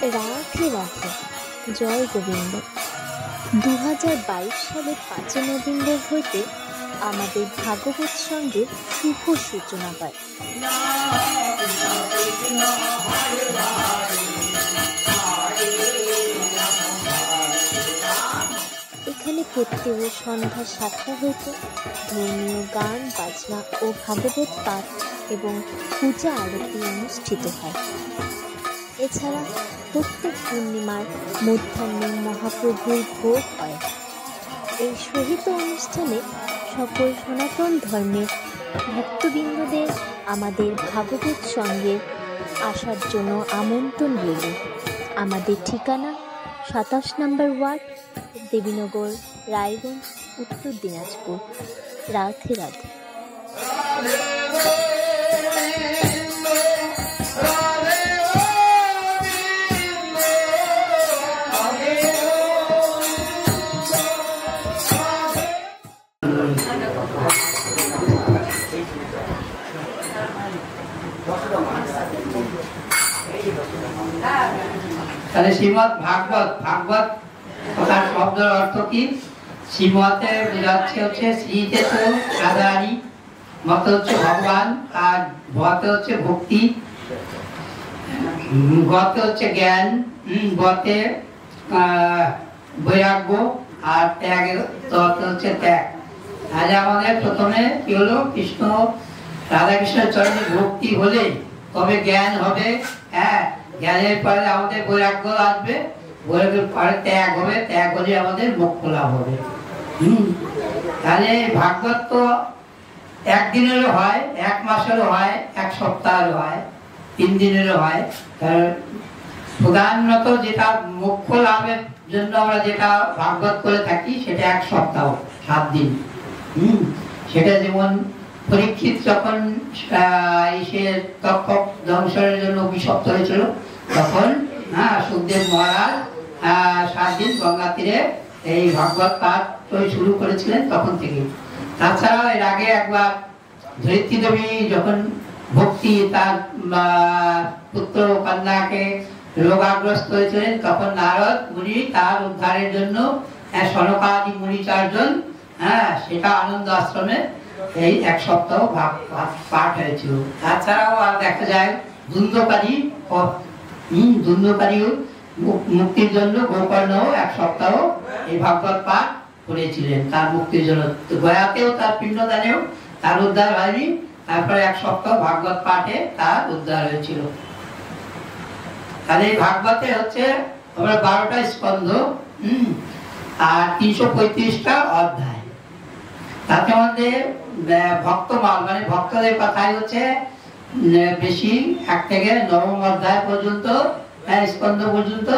রাধে রাধে, জয় গোবিন্দ। 2022 সালের 5 নভেম্বর হইতে আমাদের ভাগবত সঙ্গের শুভ সূচনা হয়। এখানে প্রত্যেক সন্ধ্যা 7টা হইতে ধর্মীয় গান বাজনা ও ভাগবত পাঠ এবং পূজা আরতি অনুষ্ঠিত হয়। এছাড়া প্রত্যেক পূর্ণিমার মধ্যাহ্নে মহাপ্রভুর ভোগ হয়। এই সহিত অনুষ্ঠানে সকল সনাতন ধর্মের ভক্তবৃন্দদের আমাদের ভাগবত সঙ্গে আসার জন্য আমন্ত্রণ রইল। আমাদের ঠিকানা 27 নম্বর ওয়ার্ড, দেবীনগর, রায়গঞ্জ, উত্তর দিনাজপুর। রাধে রাধে। তাহলে শ্রীমদ ভাগবত, ভাগবত কথার শব্দের অর্থ কি? শ্রীমতে বোঝাচ্ছে হচ্ছে শ্রীতে তো রাধারানী, মত হচ্ছে ভগবান, আর ভতে হচ্ছে ভক্তি, গতে হচ্ছে জ্ঞান, গতে বৈরাগ্য, আর ত্যাগের তত হচ্ছে ত্যাগ। আজ আমাদের প্রথমে কি হলো? কৃষ্ণ রাধা কৃষ্ণের চরণে ভক্তি হলে তবে জ্ঞান হবে। হ্যাঁ, জ্ঞানের পরে আমাদের বৈরাগ্য আসবে, বৈরাগ্যের পরে ত্যাগ হবে, ত্যাগ হলে আমাদের মোক্ষ লাভ হবে। তাহলে ভাগবত তো একদিনেরও হয়, এক মাসেরও হয়, এক সপ্তাহেরও হয়, 3 দিনেরও হয়। প্রধানত যেটা মোক্ষ লাভের জন্য আমরা যেটা ভাগবত করে থাকি সেটা 1 সপ্তাহ, 7 দিন। সেটা যেমন পরীক্ষিত যখন এসে তক্ষক ধ্বংসের জন্য অভিশপ্ত হয়েছিল, তখন সুখদেব মহারাজ 7 দিন গঙ্গা তীরে এই ভাগবত পাঠ শুরু করেছিলেন তখন থেকে। তাছাড়াও এর আগে একবার ধরিত্রী দেবী যখন ভক্তি তার পুত্র কন্যাকে রোগাগ্রস্ত হয়েছিলেন, তখন নারদ মুনি তার উদ্ধারের জন্য সনকাদি মুনি 4 জন সেটা আনন্দ আশ্রমে এই 1 সপ্তাহ পাঠ হয়েছিল। তাছাড়াও আর দেখা যায় ধুন্ধকারী মুক্তির জন্য গোকর্ণ 1 সপ্তাহ এই ভাগবত পাঠ করেছিলেন তার মুক্তির জন্য। গয়াতেও তার পিণ্ডদানেও তার উদ্ধার হয়নি, তারপরে 1 সপ্তাহ ভাগবত পাঠে তার উদ্ধার হয়েছিল। তাহলে এই ভাগবতে হচ্ছে আমরা 12টা স্কন্ধ আর 335টা অধ্যায়। তাতে মধ্যে ভক্তমাল মানে ভক্তদের কথাই হচ্ছে বেশি, 1 থেকে 9ম অধ্যায় পর্যন্ত, স্কন্ধ পর্যন্ত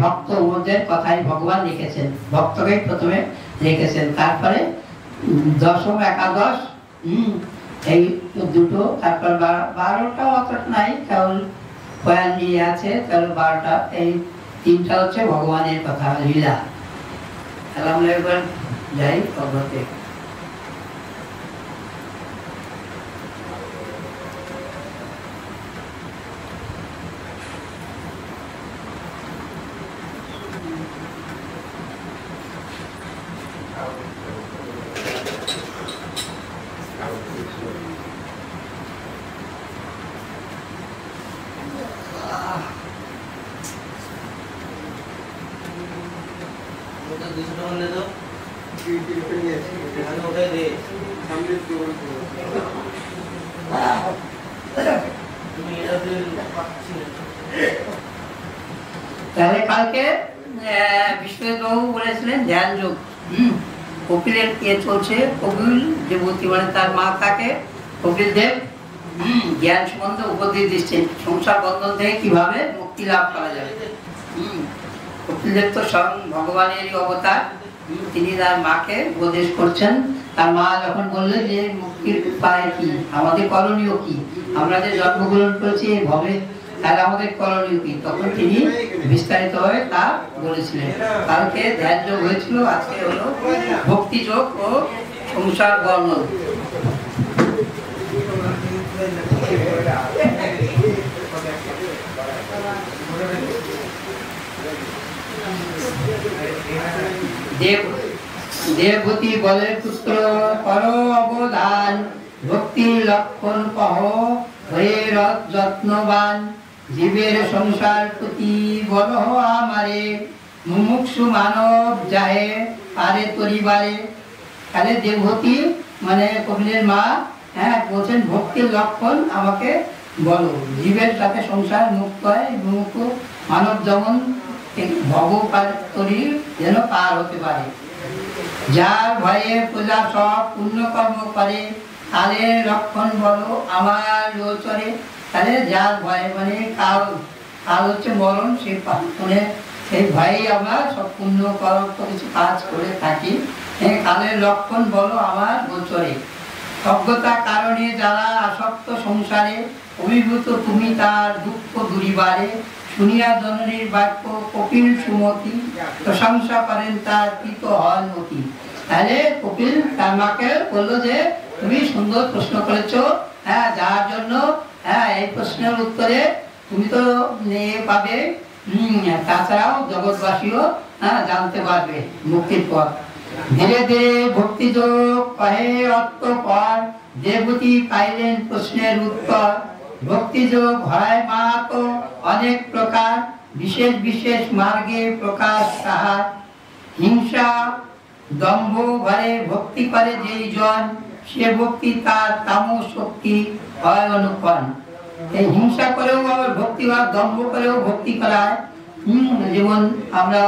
ভক্তদের কথাই ভগবান লিখেছেন, ভক্তকে প্রথমে লিখেছেন, তারপরে 10ম একাদশ এই দুটো, তারপর 12টা অতটা নাই, কেবল বয়ান নিয়ে আছে, তাহলে 12টা। এই 3টা হচ্ছে ভগবানের কথা, লীলা। তাহলে আমরা এবার যাই ভাগবতে। তাহলে কালকে বিষ্ণুবাবু বলেছিলেন ধ্যান যোগ। কপিলের চলছে, কপিল দেবতী মানে তার মা তাকে কপিল দেব জ্ঞান সম্বন্ধে উপদেশ দিচ্ছেন, সংসার বন্ধন থেকে কিভাবে মুক্তি লাভ করা যাবে। কপিল দেব তো স্বয়ং ভগবানেরই অবতার, তিনি তার মাকে উপদেশ করছেন। তার মা যখন বললেন যে মুক্তির উপায় কি, আমাদের করণীয় কি, আমরা যে জন্মগ্রহণ করেছি ভবে, তাহলে আমাদের করণীয় কি, তখন তিনি বিস্তারিত ভাবে তা বলেছিলেন। কালকে ধ্যান যোগ হয়েছিল, আজকে হলো ভক্তি যোগ ও সংসার বর্ণন। দেবভূতি বলের পুত্র কর অবদান, ভক্তির লক্ষণ কহ হয়ে যত্নবান, জীবের সংসার প্রতি বল আমারে, মুমুক্ষু মানব যাহে পারে তরিবারে। তাহলে দেবভূতি মানে কপিলের মা বলছেন ভক্তির লক্ষণ আমাকে বলো, জীবের সাথে সংসার মুক্ত হয়, মুমুক্ষু মানব যেমন ভগবতরী যেন পার হতে পারে। যার ভয়ে পূজা সব পুণ্যকর্ম করে, কালের লক্ষণ বলো আমার গোচরে। তাহলে যার ভয়ে মানে কাল হচ্ছে মরণ, সেই ভয়েই আমরা সব পুণ্য কিছু কাজ করে থাকি। কালের লক্ষণ বলো আমার গোচরে। অজ্ঞতা কারণে যারা আসক্ত সংসারে, অভিভূত তুমি তার দুঃখ দূরিবারে। শুনিয়া জননীর বাক্য কপিল সুমতি, প্রশংসা করেন তার কৃত হন মতি। তাহলে কপিল তার মাকে বললো যে তুমি সুন্দর প্রশ্ন করেছো, যার জন্য এই প্রশ্নের উত্তরে তুমি তো পাবে, তাছাড়াও জগৎবাসীও জানতে পারবে মুক্তির পথ। ধীরে ধীরে ভক্তিযোগ কহে অর্থপর, দেবতী পাইলেন প্রশ্নের উত্তর। ভক্তিযোগ হয় মা তো অনেক প্রকার, বিশেষ বিশেষ মার্গে প্রকাশ তাহার। হিংসা দম্ভ ঘরে ভক্তি করে যেই জন, সে ভক্তি তার তামস শক্তি হয় অনুক্ষণ। এই হিংসা করেও আবার ভক্তি হয়, দম্ভ করেও ভক্তি করায়। যেমন আমরা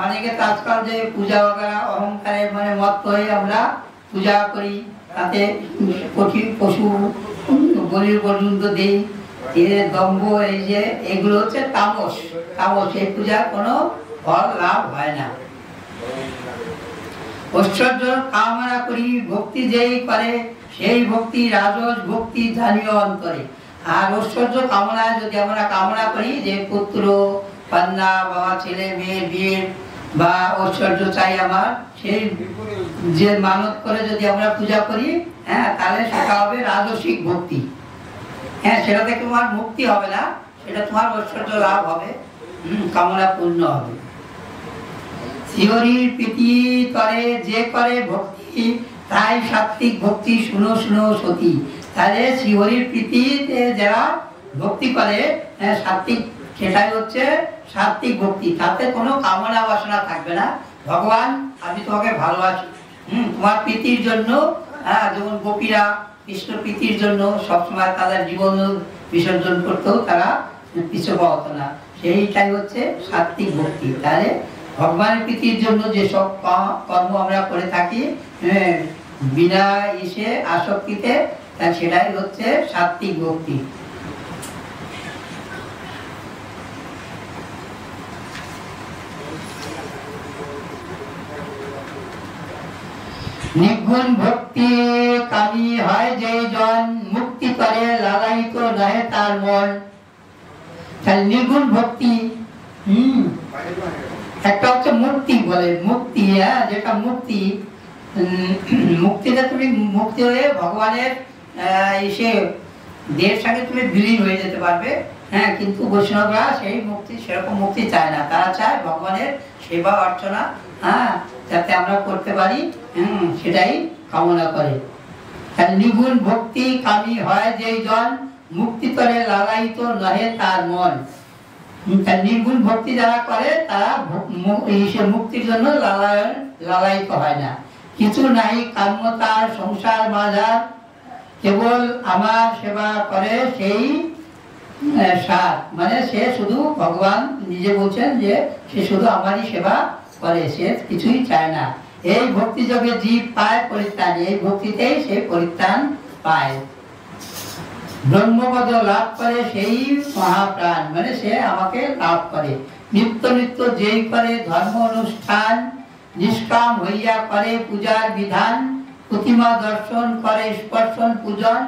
অনেকে আজকাল যে পূজা বগেরা অহংকারে মানে মত্ত হয়ে আমরা পূজা করি, তাতে কঠিন পশু বলির পর্যন্ত দেই, দম্ভ, এই যে এগুলো হচ্ছে তামস। এই পূজার কোনো ফল লাভ হয় না। ঐশ্বর্য কামনা করি ভক্তি যেই করে, সেই ভক্তি রাজস ভক্তি জানিও অন্তরে। আর ঐশ্বর্য কামনায় যদি আমরা কামনা করি যে পুত্র কন্যা বাবা ছেলে মেয়ে বিয়ে বা ঐশ্বর্য চাই আমার, সেই যে মানত করে যদি আমরা পূজা করি, তাহলে সেটা হবে রাজসিক ভক্তি। সেটা থেকে তোমার মুক্তি হবে না, সেটা তোমার ঐশ্বর্য লাভ হবে, কামনা পূর্ণ হবে। শিহরির প্রীতি করে যে করে ভক্তি, তাই সাত্বিক ভক্তি শুনো শুনো সতী। তাহলে শিহরির প্রীতিতে যারা ভক্তি করে সাত্বিক, সেটাই হচ্ছে সাত্বিক ভক্তি। তাতে কোনো কামনা বাসনা থাকবে না। ভগবান আমি তোমাকে ভালোবাসি, তোমার প্রীতির জন্য, যেমন গোপীরা কৃষ্ণ প্রীতির জন্য সবসময় তাদের জীবন বিসর্জন করতেও তারা পিছু পাওয়াতো না, সেইটাই হচ্ছে সাত্বিক ভক্তি। তাহলে ভগবানের প্রীতির জন্য যেসব কর্ম আমরা করে থাকি বিনা আসক্তিতে, সেটাই হচ্ছে সাত্বিক ভক্তি। নির্গুণ ভক্তি কামী হয় যেই জন, মুক্তি করে লালায়িত নহে তার মন। তাহলে নির্গুণ ভক্তি একটা হচ্ছে মুক্তি বলে, মুক্তি, যেটা মুক্তি, মুক্তিতে তুমি মুক্তি হয়ে ভগবানের এসে দেহের সঙ্গে তুমি বিলীন হয়ে যেতে পারবে। কিন্তু বৈষ্ণবরা সেই মুক্তি, সেরকম মুক্তি চায় না। তারা চায় ভগবানের সেবা অর্চনা যাতে আমরা করতে পারি, সেটাই কামনা করে। তাহলে নিগুণ ভক্তি কামী হয় যেই জন, মুক্তি করে লালায়িত নহে তার মন। নির্গুণ ভক্তি যারা করে তারা মুক্তির জন্য লালায়িত হয় না। কিছু নাই কাম্য তার সংসার মাঝার, কেবল আমার সেবা করে সেই সার। মানে সে শুধু, ভগবান নিজে বলছেন যে সে শুধু আমারই সেবা করে, সে কিছুই চায় না। এই ভক্তি যোগে জীব পায় পরিত্রাণ, এই ভক্তিতেই সে পরিত্রাণ পায়। ব্রহ্মপদ লাভ করে সেই মহাপ্রাণ, মানে সে আমাকে লাভ করে। নিত্য নিত্য যেই করে ধর্ম অনুষ্ঠান, নিষ্কাম হইয়া করে পূজার বিধান। প্রতিমা দর্শন করে স্পর্শন পূজন,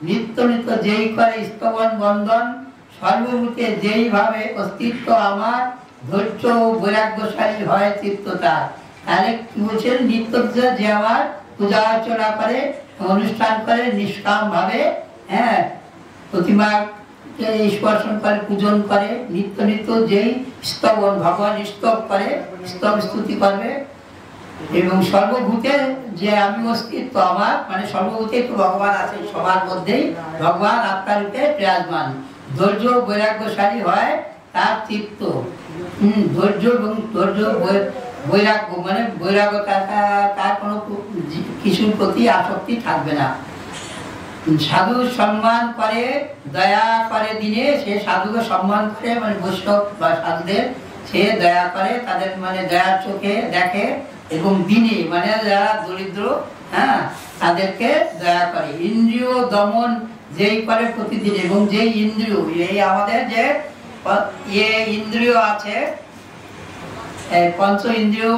নিত্য নিত্য যেই করে স্তবন বন্দন। সর্বভূতে যেই ভাবে অস্তিত্ব আমার, ধৈর্য বৈরাগ্যশালী হয় চিত্ত তার। তাহলে কি বলছেন, নিত্য যে আমার পূজা অর্চনা করে, অনুষ্ঠান করে নিষ্কাম ভাবে, প্রতিমা স্পর্শন করে, পূজন করে, নিত্য নিত্য যেই স্তবন ভগবান স্তব করে, স্তব স্তুতি করবে। এবং সর্বভূতে যে আমি অস্তিত্ব আমার, মানে সর্বভূতে তো ভগবান আছে, সবার মধ্যেই ভগবান আত্মারূপে বিরাজমান। ধৈর্য বৈরাগ্যশালী হয় তার চিত্ত, ধৈর্য এবং বৈরাগ্য মানে বৈরাগ্যতা, তার কোনো কিছুর প্রতি আসক্তি থাকবে না। সাধু সম্মান করে, দয়া করে দিনে, সে সাধুকে সম্মান করে, মানে বৈষ্ণব বা সাধুদের সে দয়া করে, তাদের মানে দয়ার চোখে দেখে, এবং দিনে মানে যারা দরিদ্র, হ্যাঁ, তাদেরকে দয়া করে। ইন্দ্রিয় দমন যেই করে প্রতিদিন, এবং যেই ইন্দ্রিয়, এই আমাদের যে ইন্দ্রিয় আছে, পঞ্চ ইন্দ্রিয়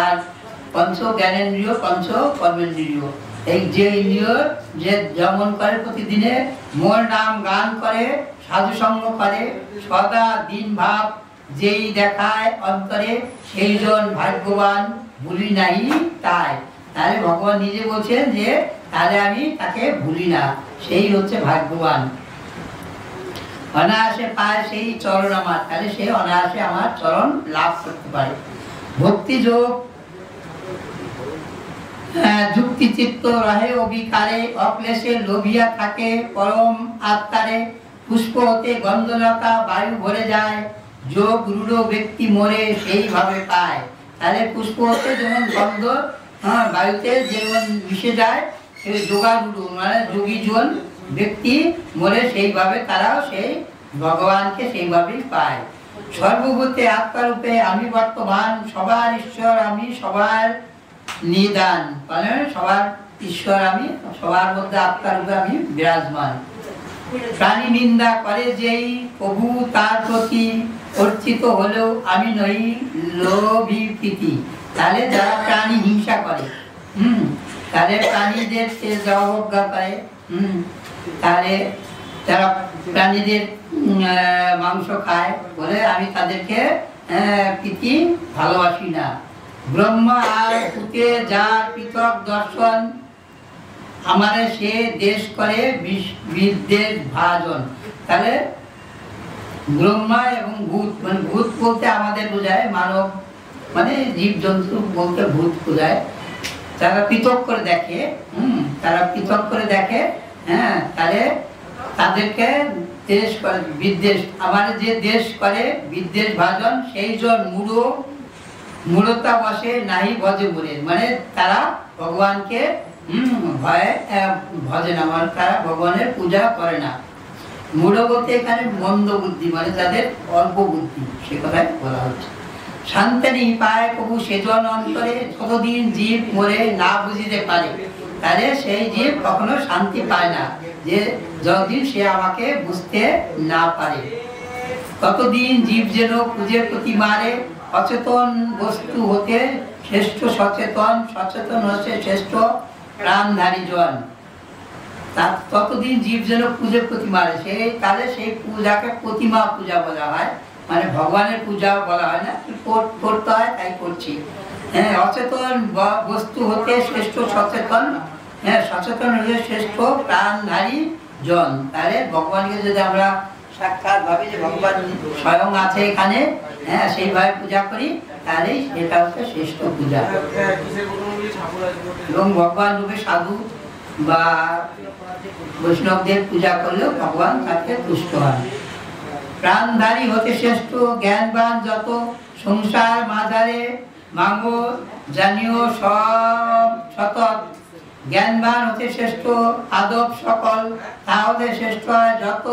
আর পঞ্চ জ্ঞানেন্দ্রিয়, পঞ্চ কর্মেন্দ্রিয়, এই যে ইন্দ্রিয় যে দমন করে প্রতিদিনে, মোর নাম গান করে, সাধু সঙ্গ করে, সদা দিন ভাব যেই দেখায় অন্তরে, সেই জন ভাগ্যবান, ভুলি নাই তাই। তাহলে ভগবান নিজে বলছেন যে তাহলে আমি তাকে ভুলি না, সেই হচ্ছে ভাগ্যবান। অনায়াসে পায় সেই চরণ আমার, তাহলে সে অনায়াসে আমার চরণ লাভ করতে পারে। ভক্তি যোগ যুক্তি চিত্ত রহে অবিকারে, অক্লেশে লোভিয়া থাকে পরম আত্মারে, পুষ্প হতে গন্ধলতা বায়ু ভরে যায়, যোগ রূঢ় ব্যক্তি মরে সেইভাবে পায়। তাহলে পুষ্প হতে যেমন গন্ধ বায়ুতে যেমন মিশে যায়, সেই যোগারূঢ় মানে যোগী জন ব্যক্তি মরে সেইভাবে তারাও সেই ভগবানকে সেইভাবেই পায়। সর্বভূতে আত্মারূপে আমি বর্তমান, সবার ঈশ্বর আমি, সবার নিদান, মানে সবার ঈশ্বর আমি, সবার মধ্যে আত্মারূপে আমি বিরাজমান। প্রাণী নিন্দা করে যেই, প্রভু তার প্রতি অর্চিত হলেও আমি নই লোভী প্রীতি। তাহলে যারা প্রাণী হিংসা করে, তাহলে প্রাণীদের অবজ্ঞা করে, তাহলে যারা প্রাণীদের মাংস খায় বলে আমি তাদেরকে প্রীতি ভালোবাসি না। ব্রহ্মা আর পুতে যার পৃথক দর্শন, আমারে সে দেশ করে বিদ্বেষ ভাজন। তাহলে ব্রহ্মা এবং ভূত, মানে ভূত বলতে আমাদের বোঝায় মানব, মানে জীব জন্তু বলতে ভূত বোঝায়। তারা পৃথক করে দেখে, তারা পৃথক করে দেখে, হ্যাঁ, তাহলে তাদেরকে দেশ করে বিদ্বেষ, আমার যে দেশ করে বিদ্বেষ ভাজন, সেই জন মূঢ়তা বসে নাহি ভজে মরে, মানে তারা ভগবানকে ভয়ে ভজে না, মানে তারা ভগবানের পূজা করে না। মূঢ় বলতে এখানে মন্দ বুদ্ধি, মানে যাদের অল্প বুদ্ধি, সে কথাই বলা হচ্ছে। শান্তি পায় প্রভু সেজন অন্তরে, যতদিন জীব মরে না বুঝিতে পারে, তাহলে সেই জীব কখনো শান্তি পায় না, যে যতদিন সে আমাকে বুঝতে না পারে। ততদিন জীব যেন খুঁজে প্রতি মারে, অচেতন বস্তু হতে শ্রেষ্ঠ সচেতন, সচেতন হচ্ছে শ্রেষ্ঠ প্রাণধারী জন। ততদিন জীব যেন খুঁজে প্রতি মারে, তাহলে সেই পূজাকে প্রতিমা পূজা বলা হয়, মানে ভগবানের পূজা বলা হয় না, করতে হয় তাই করছি। হ্যাঁ, অচেতন বস্তু হতে শ্রেষ্ঠ সচেতন, হ্যাঁ, সচেতন হলে শ্রেষ্ঠ প্রাণধারী জন। তাহলে ভগবানকে যদি আমরা সাক্ষাৎ ভাবি যে ভগবান স্বয়ং আছে এখানে, হ্যাঁ, সেইভাবে পূজা করি, তাহলে সেটা হচ্ছে শ্রেষ্ঠ পূজা। এবং ভগবান রূপে সাধু বা বৈষ্ণবদের পূজা করলেও ভগবান তাকে তুষ্ট হন। প্রাণধারী হতে শ্রেষ্ঠ জ্ঞানবান যত, সংসার মাঝারে মাঙ্গো জানিও সব সতত। জ্ঞানবান হতে শ্রেষ্ঠ আদব সকল, তা হতে শ্রেষ্ঠ হয় যত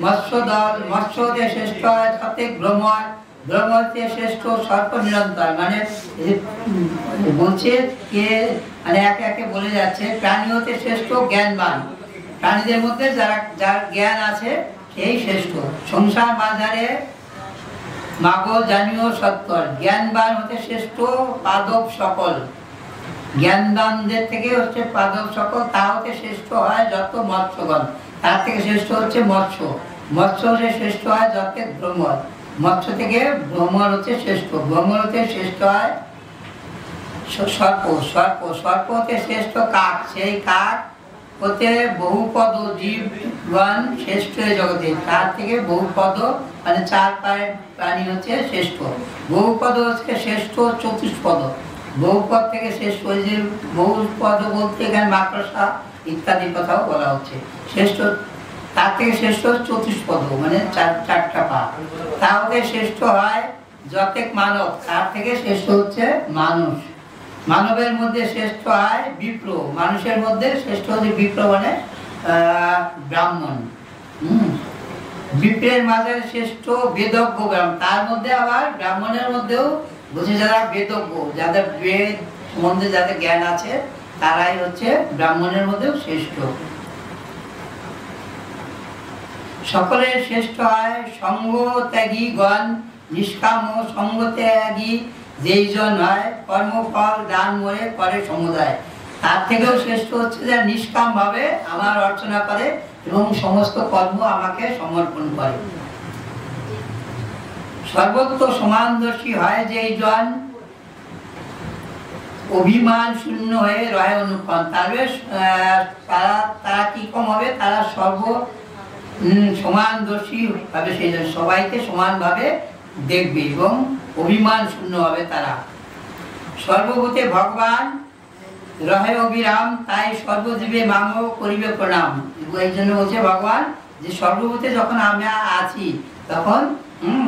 মৎস্য দল, মৎস্য হতে শ্রেষ্ঠ হয় প্রত্যেক ভ্রমণ, ভ্রমণ হতে শ্রেষ্ঠ সর্প নিরন্তর। মানে বলছে কে, মানে একে একে বলে যাচ্ছে, প্রাণী হতে শ্রেষ্ঠ জ্ঞানবান, প্রাণীদের মধ্যে যার জ্ঞান আছে সেই শ্রেষ্ঠ। সংসার মাঝারে মাগো জানিও সত্তর, জ্ঞানবান হতে শ্রেষ্ঠ পাদব সকল, জ্ঞানবানদের থেকে হচ্ছে পাদব সকল, তা হতে শ্রেষ্ঠ হয় যত মৎস্যগণ, তার থেকে শ্রেষ্ঠ হচ্ছে মৎস্য, মৎস্য হতে শ্রেষ্ঠ হয় যত ভ্রমর, মৎস্য থেকে ভ্রমর হচ্ছে শ্রেষ্ঠ, ভ্রমর হতে শ্রেষ্ঠ হয় সর্প, সর্প, সর্প হতে শ্রেষ্ঠ কাক, সেই কাক হতে বহুপদ জীবগণ শ্রেষ্ঠ জগতে, তার থেকে বহুপদ মানে 4 পায়ের প্রাণী হচ্ছে শ্রেষ্ঠ। বহুপদ হচ্ছে শ্রেষ্ঠ চতুষ্পদ, বহুপদ থেকে শ্রেষ্ঠ। ওই যে বহুপদ বলতে এখানে মাকড়সা ইত্যাদি কথাও বলা হচ্ছে। শ্রেষ্ঠ তার থেকে শ্রেষ্ঠ চতুষ্পদ মানে 4টা পা। তার থেকে শ্রেষ্ঠ হয় যতেক মানব, তার থেকে শ্রেষ্ঠ হচ্ছে মানুষ। মানবের মধ্যে শ্রেষ্ঠ হয় বিপ্র, মানুষের মধ্যে শ্রেষ্ঠ হচ্ছে বিপ্র মানে ব্রাহ্মণ। বিপ্রের মাঝে শ্রেষ্ঠ বেদজ্ঞ ব্রাহ্মণ, তার মধ্যে আবার ব্রাহ্মণের মধ্যেও বুঝে যারা বেদজ্ঞ, যাদের বেদ সম্বন্ধে যাদের জ্ঞান আছে তারাই হচ্ছে ব্রাহ্মণের মধ্যেও শ্রেষ্ঠ। সকলের শ্রেষ্ঠ হয় সঙ্গ ত্যাগী গণ, নিষ্কাম সঙ্গ ত্যাগী যেইজন হয় কর্মফল দান মরে করে সমুদায়, তার থেকেও শ্রেষ্ঠ হচ্ছে যে নিষ্কাম ভাবে আমার অর্চনা করে এবং সমস্ত কর্ম আমাকে সমর্পণ করে। সর্বত্র সমানদর্শী হয় যেইজন অভিমান শূন্য হয়ে রহে অনুক্ষণ, তারা কি কম হবে, তারা সমানদর্শী ভাবে সেই সবাইকে সমানভাবে দেখবে এবং অভিমান শূন্য হবে তারা। সর্বভূতে ভগবান রহে অবিরাম, তাই সর্বজীবে মাম করিবে প্রণাম। এই জন্য বলছে ভগবান যে সর্বভূতে যখন আমরা আছি তখন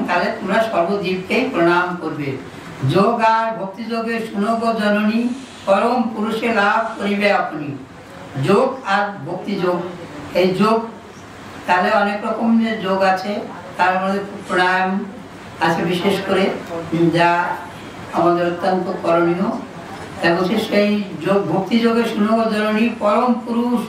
তাহলে তোমরা সর্বজীবকেই প্রণাম করবে। যোগ আর ভক্তি যোগে শুনব জননী, পরম পুরুষে লাভ করিবে আপনি। যোগ আর ভক্তি যোগ, এই যোগ তাহলে অনেক রকম যে যোগ আছে, তার মধ্যে প্রাণায়াম আছে বিশেষ করে, যা আমাদের অত্যন্ত করণীয়। তাই বলছে সেই যোগ ভক্তি যোগে শুনব জননী, পরম পুরুষ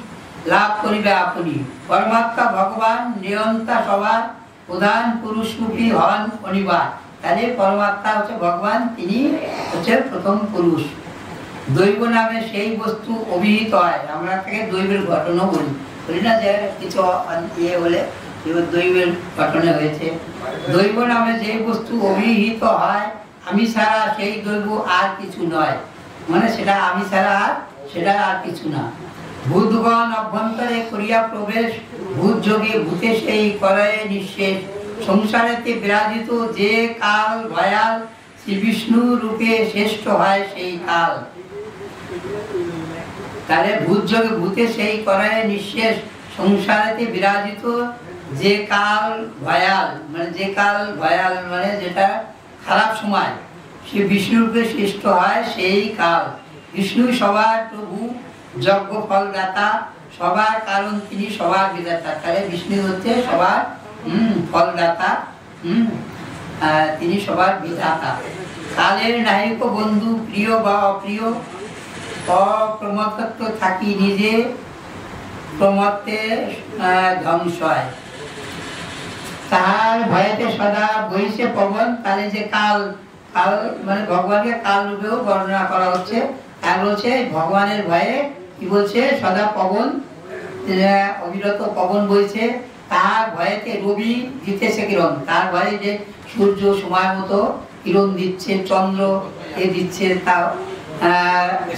লাভ করিবে আপনি। পরমাত্মা ভগবান নিয়ন্তা সবার, প্রধান পুরুষ রূপী হন অনিবার। তাহলে পরমাত্মা হচ্ছে ভগবান, তিনি হচ্ছে প্রথম পুরুষ। দৈব নামে সেই বস্তু অভিহিত হয়, আমরা থেকে দৈবের ঘটনা বলি না, যে কিছু ইয়ে বলে দৈবের ঘটনা হয়েছে। দৈব নামে যে বস্তু অভিহিত হয়, আমি ছাড়া সেই দৈব আর কিছু নয়, মানে সেটা আমি ছাড়া সেটা আর কিছু না। ভূতগণ অভ্যন্তরে করিয়া প্রবেশ, ভূত যোগে ভূতে সেই করে নিঃশেষ। সংসারেতে বিরাজিত যে কাল ভয়াল, শ্রী বিষ্ণু রূপে শ্রেষ্ঠ হয় সেই কাল। তাহলে ভূত যোগে ভূতে সেই করে নিঃশেষ, সংসারেতে বিরাজিত যে কাল ভয়াল, মানে যে কাল ভয়াল মানে যেটা খারাপ সময়, সে বিষ্ণু রূপে শ্রেষ্ঠ হয় সেই কাল। বিষ্ণু সবার প্রভু, যজ্ঞ ফলদাতা, সবার কারণ তিনি সবার বিধাতা। তাহলে বিষ্ণু হচ্ছে সবার ফলদাতা, তিনি সবার বিধাতা। কালের নায়ক বন্ধু, প্রিয় বা অপ্রিয়, অপ্রমত্ত থাকি নিজে, প্রমত্তে ধ্বংস হয়। তার ভয়েতে সদা বইছে পবন। তাহলে যে কাল, কাল মানে ভগবানকে কাল রূপেও বর্ণনা করা হচ্ছে। তার বলছে ভগবানের ভয়ে কি বলছে, সদা পবন, অবিরত পবন বইছে। তার ভয়েতে রবি দিতেছে কিরণ, তার ভয়ে যে সূর্য সময় মতো কিরণ দিচ্ছে, চন্দ্র এ দিচ্ছে, তা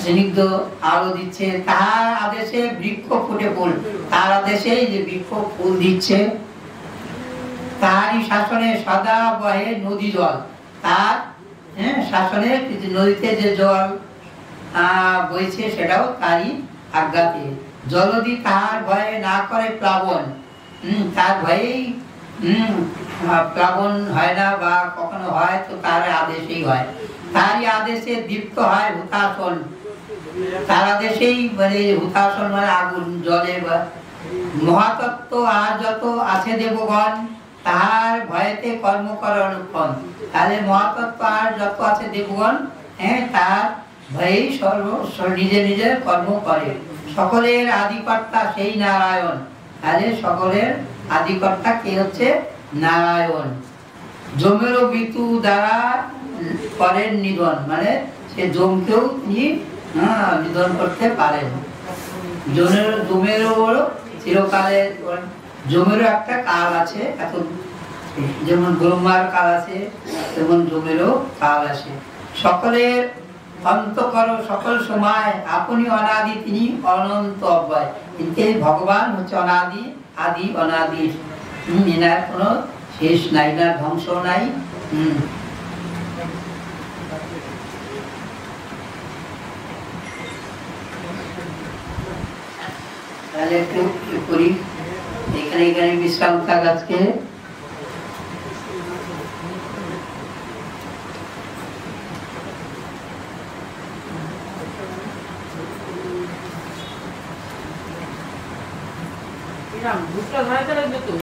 স্নিগ্ধ আলো দিচ্ছে। তার আদেশে বৃক্ষ ফুটে ফুল, তার আদেশে যে বৃক্ষ ফুল দিচ্ছে। তারই শাসনে সদা বহে নদী জল, তার শাসনে নদীতে যে জল বইছে সেটাও তারই আজ্ঞাতে। জলদি তাহার ভয়ে না করে প্লাবন, তার ভয়েই প্লাবন হয় না, বা কখনো হয় তো তার আদেশেই হয়। তারই আদেশে দীপ্ত হয় হুতাসন, তার আদেশেই মানে হুতাসন মানে আগুন জলে। বা মহাতত্ত্ব আর যত আছে দেবগণ, তাহার ভয়েতে কর্ম করে অনুক্ষণ। তাহলে মহাতত্ত্ব আর যত আছে দেবগণ, তার ভয়েই নিজে নিজের কর্ম করে। সকলের আদিকর্তা সেই নারায়ণ, তাহলে সকলের আদিকর্তা কে হচ্ছে নারায়ণ। যমেরও মৃত্যু দ্বারা করেন নিধন, মানে সে যমকেও তিনি নিধন করতে পারেন। যমেরও চিরকালে, যমেরও একটা কাল আছে, এখন যেমন ব্রহ্মার কাল আছে তেমন যমেরও কাল আছে। সকলের অন্ত করো সকল সময়, আপনি অনাদি তিনি অনন্ত অব্যয়। কিন্তু এই ভগবান হচ্ছে অনাদি, আদি অনাদি। এনার কোনো শেষ নাই, এনার ধ্বংস নাই। তাহলে একটু করি, এখানে এখানে বিশ্রাম থাক আজকে। ভুট্টা ধরাইতে লাগবে তো।